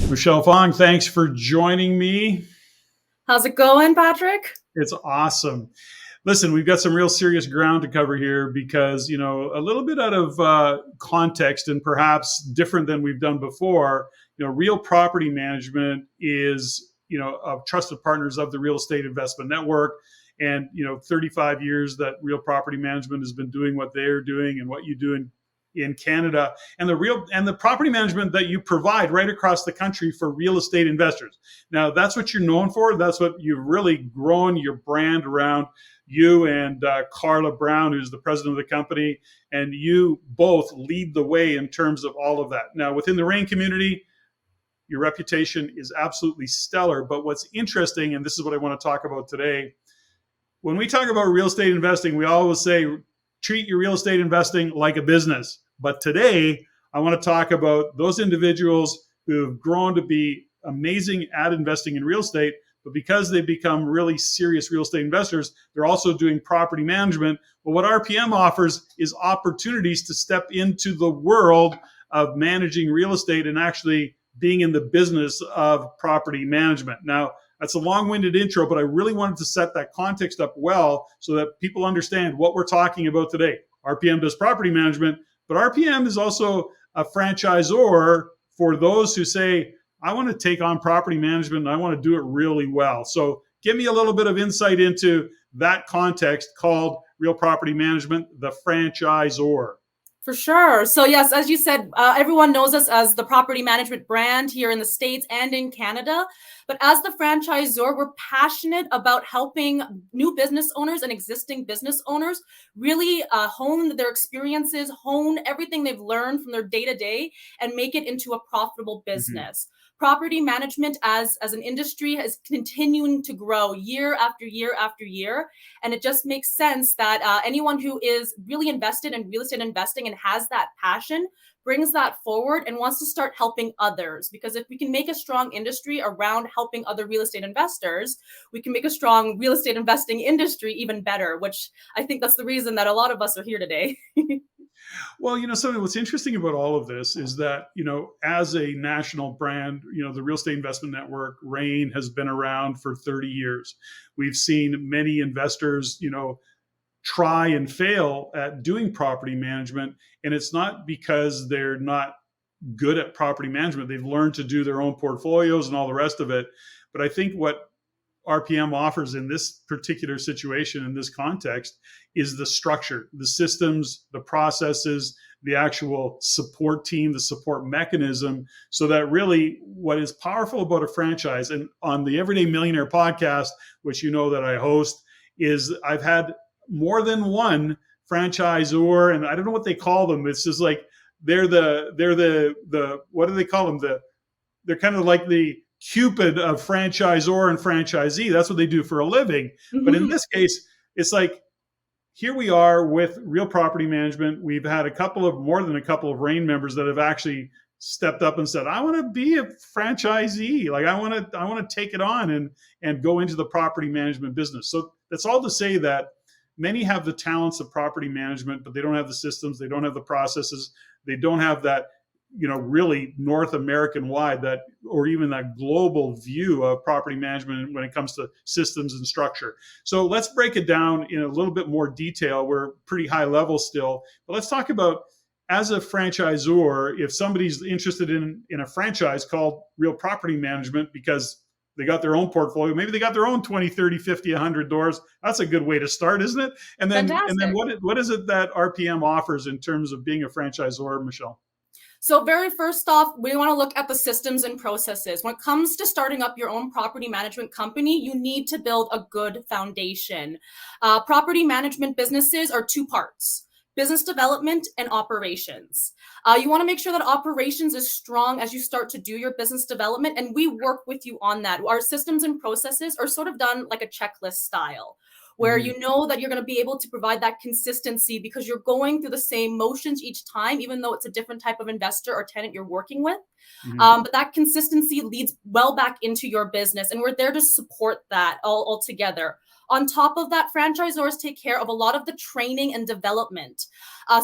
Michelle Fong, thanks for joining me. How's it going, Patrick? It's awesome. Listen, we've got some real serious ground to cover here because, a little bit out of context and perhaps different than we've done before, real property management is, trusted partners of the Real Estate Investment Network. And, 35 years that real property management has been doing what they're doing and what you do in Canada, and the property management that you provide right across the country for real estate investors. Now, that's what you're known for. That's what you've really grown your brand around. You and Carla Brown, who's the president of the company, and you both lead the way in terms of all of that. Now, within the REIN community, your reputation is absolutely stellar. But what's interesting, and this is what I want to talk about today, when we talk about real estate investing, we always say, treat your real estate investing like a business. But today, I want to talk about those individuals who have grown to be amazing at investing in real estate, but because they've become really serious real estate investors, they're also doing property management. Well, what RPM offers is opportunities to step into the world of managing real estate and actually being in the business of property management. Now, that's a long-winded intro, but I really wanted to set that context up well so that people understand what we're talking about today. RPM does property management, but RPM is also a franchisor for those who say, I want to take on property management and I want to do it really well. So give me a little bit of insight into that context called real property management, the franchisor. For sure. So yes, as you said, everyone knows us as the property management brand here in the States and in Canada. But as the franchisor, we're passionate about helping new business owners and existing business owners really hone their experiences, hone everything they've learned from their day-to-day and make it into a profitable business. Property management as an industry is continuing to grow year after year after year. And it just makes sense that anyone who is really invested in real estate investing and has that passion brings that forward and wants to start helping others. Because if we can make a strong industry around helping other real estate investors, we can make a strong real estate investing industry even better, which I think that's the reason that a lot of us are here today. Well, so what's interesting about all of this is that, as a national brand, the Real Estate Investment Network, REIN, has been around for 30 years. We've seen many investors, try and fail at doing property management. And it's not because they're not good at property management. They've learned to do their own portfolios and all the rest of it. But I think what RPM offers in this particular situation, in this context, is the structure, the systems, the processes, the actual support team, the support mechanism, so that really what is powerful about a franchise, and on the Everyday Millionaire podcast, which you know that I host, is I've had more than one franchisor, and I don't know what they call them. It's just like they're the what do they call them? They're kind of like the Cupid of franchisor and franchisee. That's what they do for a living. But in this case, it's like, here we are with real property management. We've had more than a couple of REIN members that have actually stepped up and said, I want to be a franchisee. Like I want to take it on and go into the property management business. So that's all to say that many have the talents of property management, but they don't have the systems. They don't have the processes. They don't have that, really North American wide, that, or even that global view of property management when it comes to systems and structure. So let's break it down in a little bit more detail. We're pretty high level still, but let's talk about, as a franchisor, if somebody's interested in a franchise called real property management because they got their own portfolio, maybe they got their own 20, 30, 50, 100 doors. That's a good way to start, isn't it? And then what is it that RPM offers in terms of being a franchisor, Michelle? So very first off, we want to look at the systems and processes. When it comes to starting up your own property management company, you need to build a good foundation. Property management businesses are two parts: business development and operations. You want to make sure that operations is strong as you start to do your business development, and we work with you on that. Our systems and processes are sort of done like a checklist style, where you know that you're going to be able to provide that consistency because you're going through the same motions each time, even though it's a different type of investor or tenant you're working with. But that consistency leads well back into your business, and we're there to support that all together. On top of that, franchisors take care of a lot of the training and development.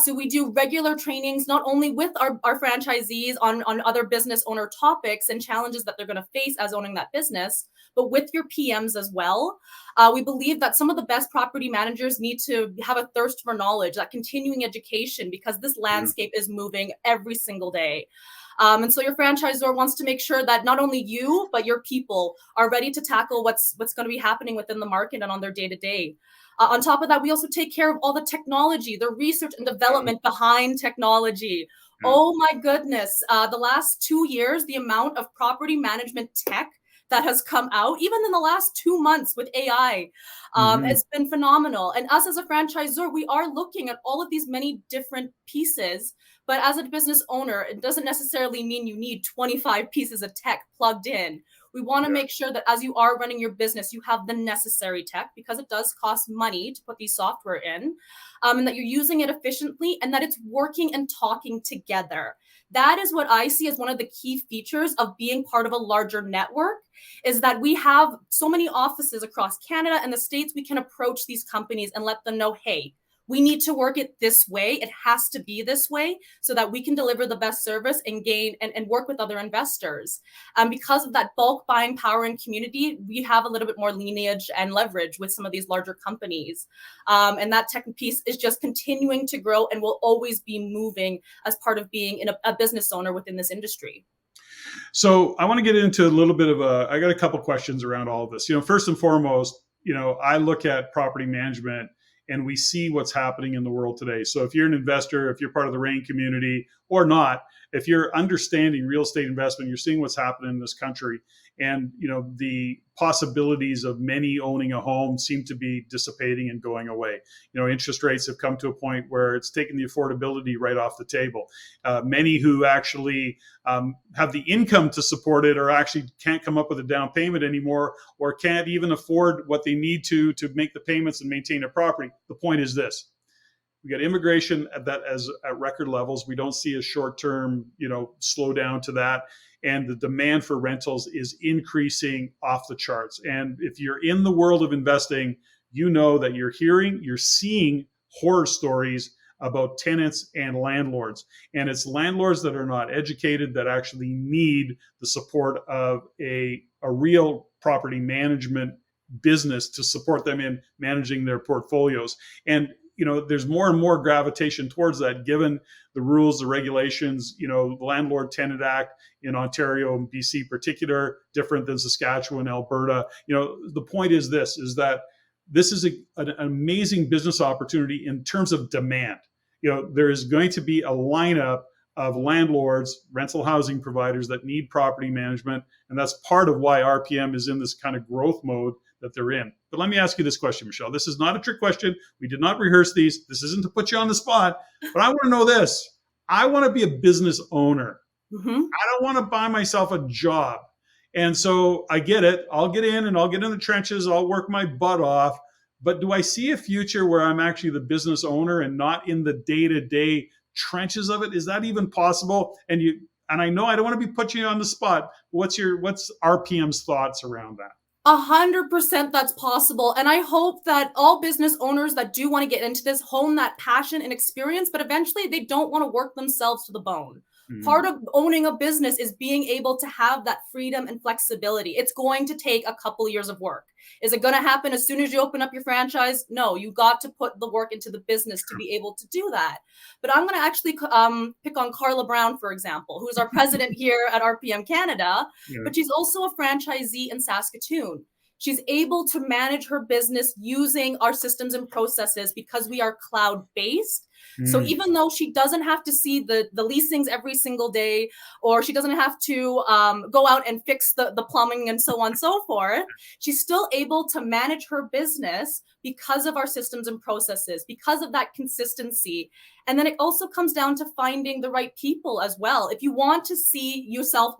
So we do regular trainings, not only with our franchisees on other business owner topics and challenges that they're going to face as owning that business, but with your PMs as well. We believe that some of the best property managers need to have a thirst for knowledge, that continuing education, because this landscape is moving every single day. And so your franchisor wants to make sure that not only you, but your people are ready to tackle what's going to be happening within the market and on their day-to-day. On top of that, we also take care of all the technology, the research and development behind technology. Oh my goodness. The last 2 years, the amount of property management tech that has come out, even in the last 2 months with AI, has been phenomenal. And us as a franchisor, we are looking at all of these many different pieces. But as a business owner, it doesn't necessarily mean you need 25 pieces of tech plugged in. We want to make sure that as you are running your business, you have the necessary tech, because it does cost money to put these software in, and that you're using it efficiently and that it's working and talking together. That is what I see as one of the key features of being part of a larger network, is that we have so many offices across Canada and the States. We can approach these companies and let them know, hey, we need to work it this way. It has to be this way so that we can deliver the best service and gain and work with other investors. Because of that bulk buying power and community, we have a little bit more lineage and leverage with some of these larger companies. And that tech piece is just continuing to grow and will always be moving as part of being a business owner within this industry. So I want to get into a little bit of I got a couple questions around all of this. First and foremost, I look at property management and we see what's happening in the world today. So if you're an investor, if you're part of the RAIN community or not, if you're understanding real estate investment, you're seeing what's happening in this country. And, the possibilities of many owning a home seem to be dissipating and going away. Interest rates have come to a point where it's taken the affordability right off the table. Many who actually have the income to support it or actually can't come up with a down payment anymore, or can't even afford what they need to make the payments and maintain a property. The point is this: we got immigration at record levels. We don't see a short-term, slowdown to that. And the demand for rentals is increasing off the charts. And if you're in the world of investing, you know that you're seeing horror stories about tenants and landlords. And it's landlords that are not educated that actually need the support of a real property management business to support them in managing their portfolios. And there's more and more gravitation towards that, given the rules, the regulations. The Landlord Tenant Act in Ontario and BC particular, different than Saskatchewan, Alberta. The point is that this is an amazing business opportunity in terms of demand. There is going to be a lineup of landlords, rental housing providers that need property management. And that's part of why RPM is in this kind of growth mode that they're in. But let me ask you this question, Michelle. This is not a trick question. We did not rehearse these. This isn't to put you on the spot, but I want to know this. I want to be a business owner. I don't want to buy myself a job. And so I get it. I'll get in and I'll get in the trenches. I'll work my butt off. But do I see a future where I'm actually the business owner and not in the day-to-day trenches of it? Is that even possible? And I know I don't want to be putting you on the spot. What's RPM's thoughts around that? 100% that's possible. And I hope that all business owners that do want to get into this hone that passion and experience, but eventually they don't want to work themselves to the bone. Part of owning a business is being able to have that freedom and flexibility. It's going to take a couple years of work. Is it going to happen as soon as you open up your franchise? No, you got to put the work into the business to be able to do that. But I'm going to actually pick on Carla Brown, for example, who is our president here at RPM Canada, but she's also a franchisee in Saskatoon. She's able to manage her business using our systems and processes because we are cloud-based. So even though she doesn't have to see the leasings every single day, or she doesn't have to go out and fix the plumbing and so on and so forth, she's still able to manage her business because of our systems and processes, because of that consistency. And then it also comes down to finding the right people as well. If you want to see yourself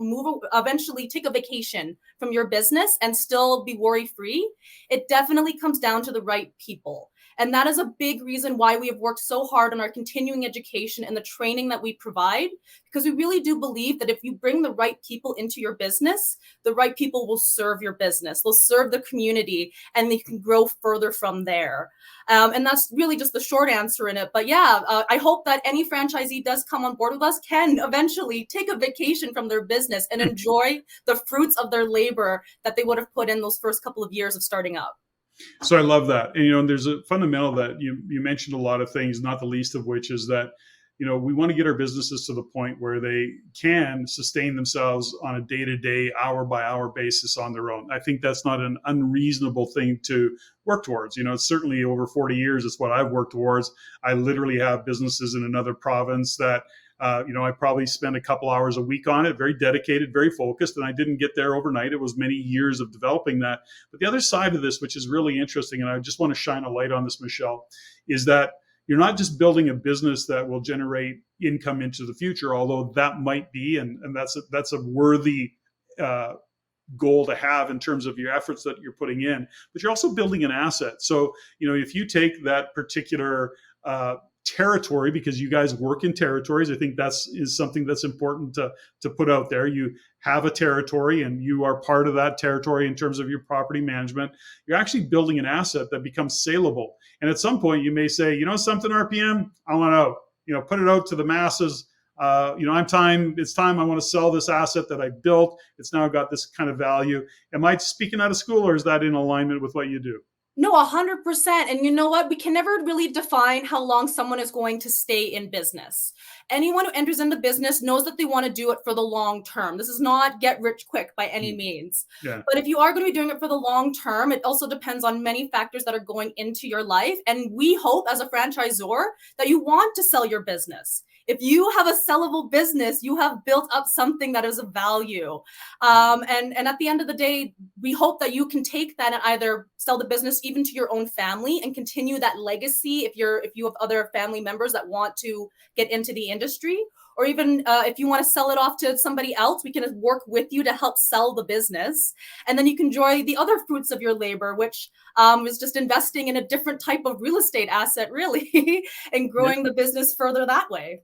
eventually take a vacation from your business and still be worry-free, it definitely comes down to the right people. And that is a big reason why we have worked so hard on our continuing education and the training that we provide, because we really do believe that if you bring the right people into your business, the right people will serve your business, they'll serve the community, and they can grow further from there. And that's really just the short answer in it. But yeah, I hope that any franchisee does come on board with us can eventually take a vacation from their business and enjoy the fruits of their labor that they would have put in those first couple of years of starting up. So I love that. And, and there's a fundamental that you mentioned a lot of things, not the least of which is that, we want to get our businesses to the point where they can sustain themselves on a day-to-day, hour-by-hour basis on their own. I think that's not an unreasonable thing to work towards. It's certainly over 40 years, it's what I've worked towards. I literally have businesses in another province that, I probably spend a couple hours a week on it, very dedicated, very focused, and I didn't get there overnight. It was many years of developing that. But the other side of this, which is really interesting, and I just want to shine a light on this, Michelle, is that you're not just building a business that will generate income into the future, although that might be, and that's a worthy goal to have in terms of your efforts that you're putting in, but you're also building an asset. So, if you take that particular territory, because you guys work in territories, I think is something that's important to put out there. You have a territory and you are part of that territory in terms of your property management. You're actually building an asset that becomes saleable. And at some point you may say, something, RPM, I want to, put it out to the masses. It's time I want to sell this asset that I built. It's now got this kind of value. Am I speaking out of school, or is that in alignment with what you do? No, 100%. And you know what? We can never really define how long someone is going to stay in business. Anyone who enters into business knows that they want to do it for the long term. This is not get rich quick by any means. Yeah. But if you are going to be doing it for the long term, it also depends on many factors that are going into your life. And we hope as a franchisor that you want to sell your business. If you have a sellable business, you have built up something that is of value. And at the end of the day, we hope that you can take that and either sell the business even to your own family and continue that legacy if you have other family members that want to get into the industry, or even if you want to sell it off to somebody else, we can work with you to help sell the business. And then you can enjoy the other fruits of your labor, which is just investing in a different type of real estate asset, really, and growing the business further that way.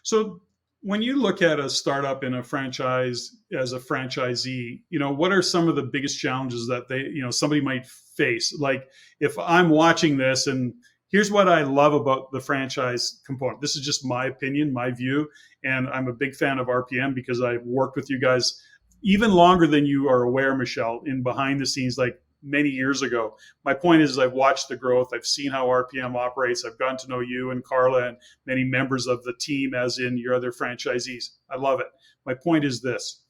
So when you look at a startup in a franchise as a franchisee, what are some of the biggest challenges that somebody might face? Like, if I'm watching this, and here's what I love about the franchise component. This is just my opinion, my view, and I'm a big fan of RPM because I've worked with you guys even longer than you are aware, Michelle, in behind the scenes, like many years ago. My point is I've watched the growth. I've seen how RPM operates. I've gotten to know you and Carla and many members of the team, as in your other franchisees. I love it. My point is this.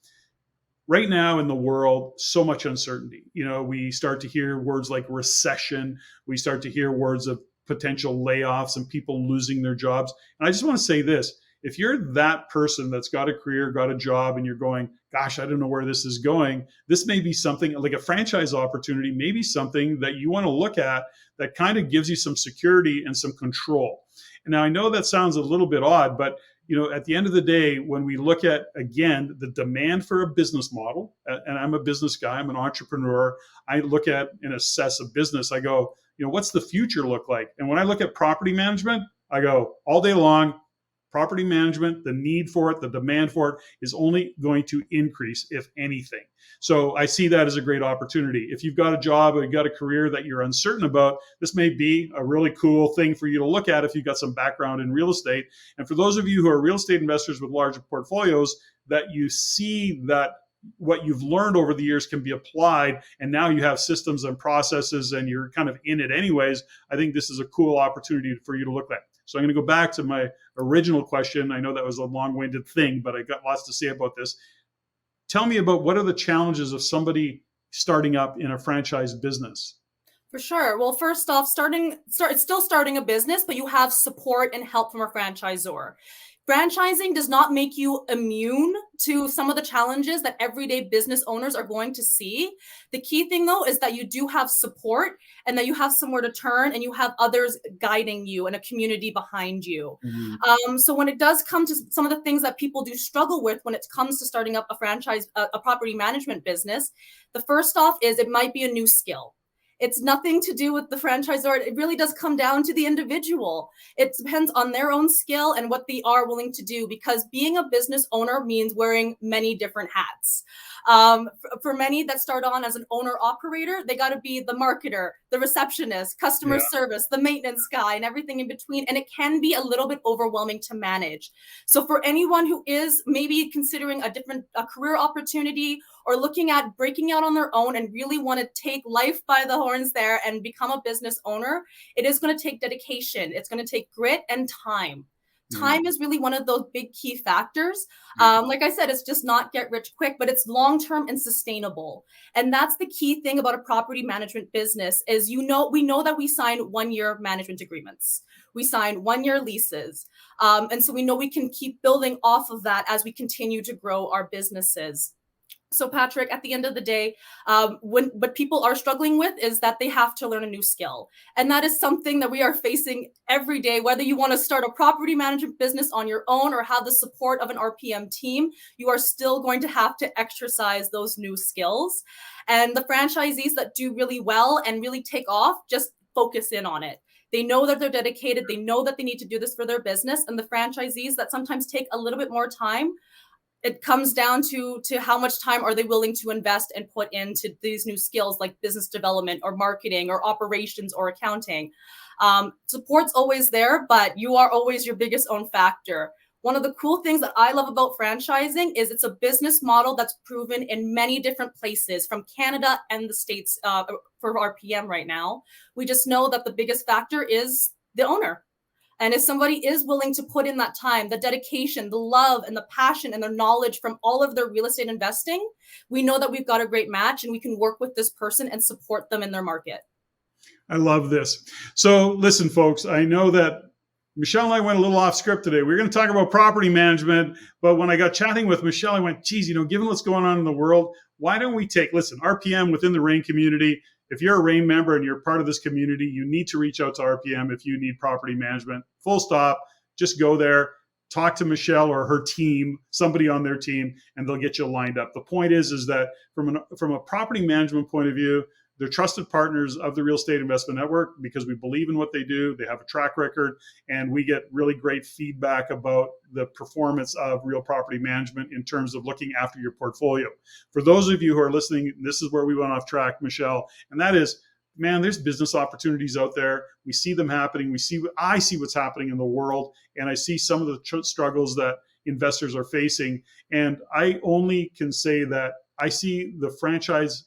Right now in the world, so much uncertainty. We start to hear words like recession. We start to hear words of potential layoffs and people losing their jobs. And I just want to say this. If you're that person that's got a career, got a job, and you're going, gosh, I don't know where this is going, this may be something like a franchise opportunity, maybe something that you want to look at that kind of gives you some security and some control. And now I know that sounds a little bit odd, but at the end of the day, when we look at, again, the demand for a business model, and I'm a business guy, I'm an entrepreneur, I look at and assess a business, I go, what's the future look like? And when I look at property management, I go all day long, property management, the need for it, the demand for it is only going to increase, if anything. So I see that as a great opportunity. If you've got a job or you've got a career that you're uncertain about, this may be a really cool thing for you to look at if you've got some background in real estate. And for those of you who are real estate investors with larger portfolios, that you see that what you've learned over the years can be applied, and now you have systems and processes and you're kind of in it anyways, I think this is a cool opportunity for you to look at. So I'm going to go back to my original question. I know that was a long-winded thing, but I got lots to say about this. Tell me about what are the challenges of somebody starting up in a franchise business? For sure. Well, first off, it's still starting a business, but you have support and help from a franchisor. Franchising does not make you immune to some of the challenges that everyday business owners are going to see. The key thing, though, is that you do have support and that you have somewhere to turn and you have others guiding you and a community behind you. Mm-hmm. So when it does come to some of the things that people do struggle with when it comes to starting up a property management business, the first off is it might be a new skill. It's nothing to do with the franchisor. It really does come down to the individual. It depends on their own skill and what they are willing to do, because being a business owner means wearing many different hats. For many that start on as an owner operator, they got to be the marketer, the receptionist, customer service, the maintenance guy, and everything in between. And it can be a little bit overwhelming to manage. So for anyone who is maybe considering a career opportunity or looking at breaking out on their own and really want to take life by the horns there and become a business owner, it is going to take dedication. It's going to take grit and time. Time is really one of those big key factors. Like I said, it's just not get rich quick, but it's long-term and sustainable. And that's the key thing about a property management business is, we know that we sign 1-year management agreements. We sign 1-year leases. And so we know we can keep building off of that as we continue to grow our businesses. So Patrick, at the end of the day, what people are struggling with is that they have to learn a new skill. And that is something that we are facing every day, whether you want to start a property management business on your own or have the support of an RPM team, you are still going to have to exercise those new skills. And the franchisees that do really well and really take off, just focus in on it. They know that they're dedicated. They know that they need to do this for their business. And the franchisees that sometimes take a little bit more time, it comes down to how much time are they willing to invest and put into these new skills like business development or marketing or operations or accounting. Support's always there, but you are always your biggest own factor. One of the cool things that I love about franchising is it's a business model that's proven in many different places, from Canada and the States for RPM right now. We just know that the biggest factor is the owner. And if somebody is willing to put in that time, the dedication, the love, and the passion and the knowledge from all of their real estate investing, we know that we've got a great match and we can work with this person and support them in their market. I love this. So listen, folks, I know that Michelle and I went a little off script today. We were going to talk about property management, but when I got chatting with Michelle, I went, geez, given what's going on in the world, why don't we listen, RPM within the RAIN community. If you're a RAIN member and you're part of this community, you need to reach out to RPM if you need property management. Full stop. Just go there, talk to Michelle or her team, somebody on their team, and they'll get you lined up. The point is that from a property management point of view, they're trusted partners of the Real Estate Investment Network because we believe in what they do. They have a track record, and we get really great feedback about the performance of real property management in terms of looking after your portfolio. For those of you who are listening, this is where we went off track, Michelle, and that is, man, there's business opportunities out there. We see them happening. I see what's happening in the world, and I see some of the struggles that investors are facing. And I only can say that I see the franchise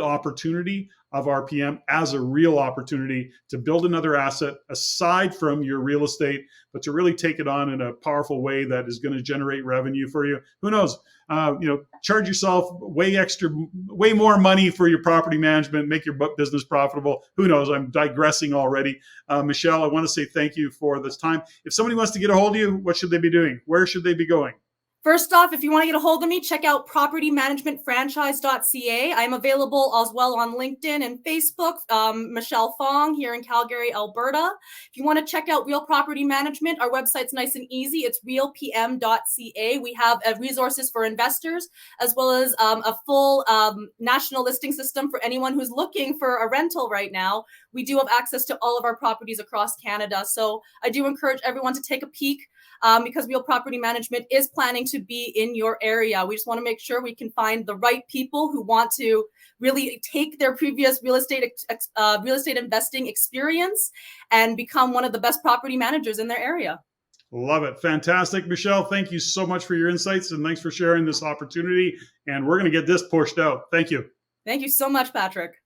opportunity of RPM as a real opportunity to build another asset aside from your real estate, but to really take it on in a powerful way that is going to generate revenue for you. Who knows? Charge yourself way more money for your property management, make your business profitable. Who knows? I'm digressing already. Michelle, I want to say thank you for this time. If somebody wants to get a hold of you, what should they be doing? Where should they be going? First off, if you want to get a hold of me, check out propertymanagementfranchise.ca. I'm available as well on LinkedIn and Facebook, Michelle Fong here in Calgary, Alberta. If you want to check out Real Property Management, our website's nice and easy. It's realpm.ca. We have resources for investors, as well as a full national listing system for anyone who's looking for a rental right now. We do have access to all of our properties across Canada. So I do encourage everyone to take a peek. Because Real Property Management is planning to be in your area. We just want to make sure we can find the right people who want to really take their previous real estate investing experience and become one of the best property managers in their area. Love it. Fantastic. Michelle, thank you so much for your insights and thanks for sharing this opportunity. And we're going to get this pushed out. Thank you. Thank you so much, Patrick.